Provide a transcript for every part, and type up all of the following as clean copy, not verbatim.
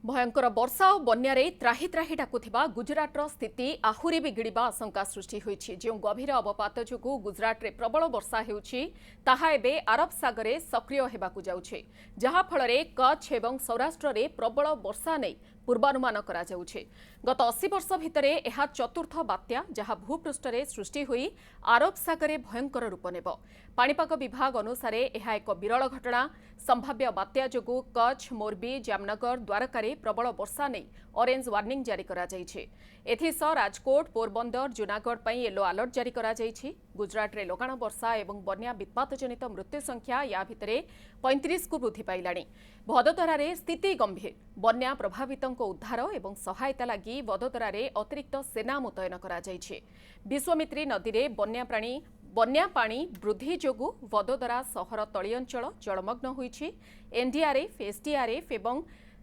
भयंकर वर्षा और बन्यारे त्राही त्राही डाकुथिबा गुजरातर स्थिति आहुरी बिगिड़िबा आशंका सृष्टि होइछि। जो गभीर अवपात जोगु गुजरात प्रबल वर्षा हेउछि ताहा एबे अरब सागरे सक्रिय हेबाकु जाउछि, जहा फलरे कच्छ एवं सौराष्ट्र रे प्रबल वर्षा नै पूर्वानुमान करा जाउछि। गत 80 वर्ष भितरे एहा चतुर्थ बात्या जहा भूपृष्ठरे सृष्टि होई अरब सागरे भयंकर रूप नेब। पाणीपाग विभाग अनुसार एहा एक विरल घटना। संभाव्य बात्या जोगु कच्छ, मोरबी, जामनगर, द्वारकारे प्रबल वर्षा नै ऑरेंज वार्निंग जारी करा जाइछि। एथिसह राजकोट, पोरबंदर, जूनागढ़ पई येलो अलर्ट जारी करा जाइछि। गुजरात रे लगाण वर्षा एवं बन्या वित्पात जनित मृत्यु संख्या या भितरे 35 को वृद्धि पाइलाणी। भदोदरा रे स्थिति गंभीर। बन्या प्रभावितों उद्धार एवं सहायता लगी वडोदरा रे अतिरिक्त सेना मुतयन करा जाइछि। विश्वामित्री नदी रे बन्या पानी वृद्धि जोगु वडोदरा सहर तली अंचल जलमग्न होइछि। एनडीआरएफ, एसडीआरएफ एवं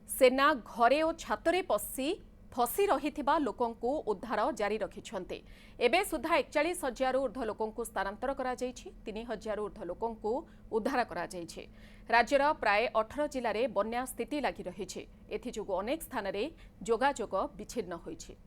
सेना घरे और छातरे फसी रहिथिबा लोकंकु उद्धार जारी रखिछन्ते। एबे सुधा 41,000 ऊर्ध्व लोकंकु स्थानांतर करा जाइछि। 3,000 ऊर्ध्व लोकंकु उद्धार करा जाइछि। राज्यर प्राय 18 जिल्ला रे बन्या स्थिति लागि रहिछि। एथि जोगु अनेक स्थान रे जोगाजोग विच्छिन्न होइछि।